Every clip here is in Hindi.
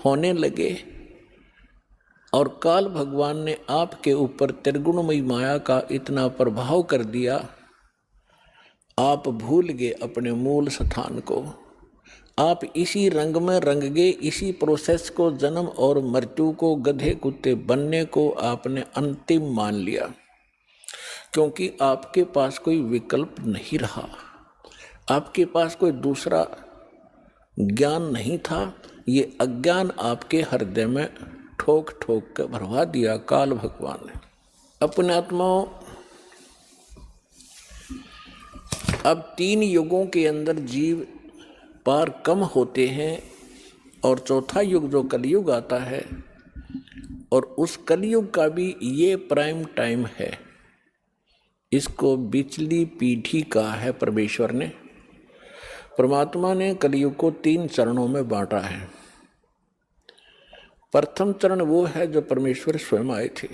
होने लगे और काल भगवान ने आपके ऊपर त्रिगुणमयी माया का इतना प्रभाव कर दिया, आप भूल गए अपने मूल स्थान को। आप इसी रंग में रंग गए, इसी प्रोसेस को, जन्म और मृत्यु को, गधे कुत्ते बनने को आपने अंतिम मान लिया, क्योंकि आपके पास कोई विकल्प नहीं रहा, आपके पास कोई दूसरा ज्ञान नहीं था। ये अज्ञान आपके हृदय में ठोक ठोक कर भरवा दिया काल भगवान ने। अपने आत्माओं, अब 3 युगों के अंदर जीव पार कम होते हैं और चौथा युग जो कलयुग आता है, और उस कलयुग का भी ये प्राइम टाइम है। इसको बिचली पीढ़ी कहा है परमेश्वर ने। परमात्मा ने कलयुग को 3 चरणों में बांटा है। प्रथम चरण वो है जो परमेश्वर स्वयं आए थे,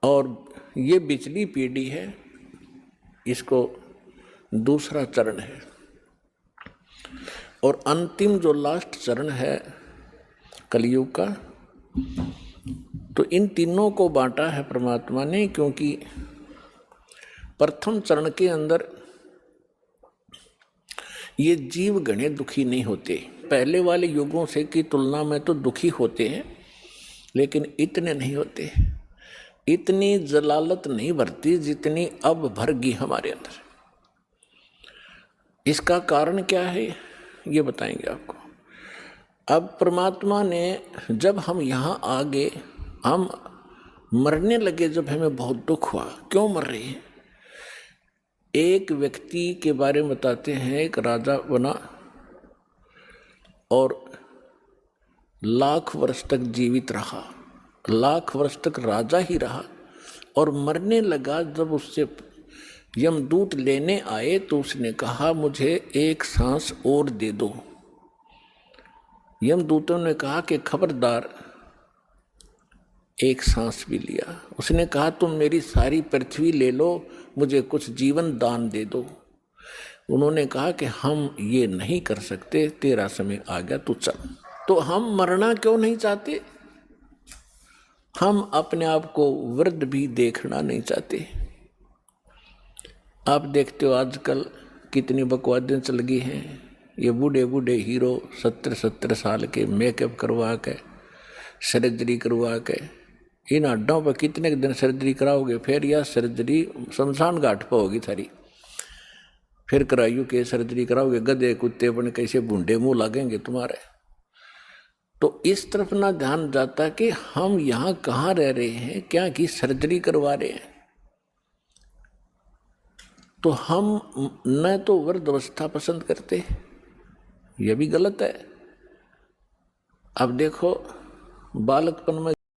और ये बिचली पीढ़ी है, इसको दूसरा चरण है। और अंतिम जो लास्ट चरण है कलयुग का, तो इन तीनों को बांटा है परमात्मा ने, क्योंकि प्रथम चरण के अंदर ये जीव घने दुखी नहीं होते। पहले वाले युगों से की तुलना में तो दुखी होते हैं, लेकिन इतने नहीं होते, इतनी जलालत नहीं भरती जितनी अब भरगी हमारे अंदर। इसका कारण क्या है ये बताएंगे आपको। अब परमात्मा ने, जब हम यहाँ आ गए, हम मरने लगे, जब हमें बहुत दुख हुआ, क्यों मर रहे हैं। एक व्यक्ति के बारे में बताते हैं, एक राजा बना और लाख वर्ष तक जीवित रहा, लाख वर्ष तक राजा ही रहा, और मरने लगा। जब उससे यमदूत लेने आए तो उसने कहा मुझे एक सांस और दे दो। यमदूतों ने कहा कि खबरदार, एक सांस भी लिया। उसने कहा तुम मेरी सारी पृथ्वी ले लो, मुझे कुछ जीवन दान दे दो। उन्होंने कहा कि हम ये नहीं कर सकते, तेरा समय आ गया, तू चल। तो हम मरना क्यों नहीं चाहते? हम अपने आप को वृद्ध भी देखना नहीं चाहते। आप देखते हो आजकल कितनी बकवादें चल गई हैं। ये बूढ़े बूढ़े हीरो 70-70 साल के मेकअप करवा के, सर्जरी करवा के, इन हड्डों पर कितने दिन सर्जरी कराओगे? फिर यह सर्जरी शमशान घाट पर होगी थारी, फिर कराइयो के सर्जरी कराओगे, गधे कुत्ते बन कैसे बूढ़े मुंह लगेंगे तुम्हारे। तो इस तरफ ना ध्यान जाता कि हम यहाँ कहाँ रह रहे हैं, क्या की सर्जरी करवा रहे हैं। तो हम न तो वृद्धावस्था पसंद करते, यह भी गलत है। अब देखो, बालकपन में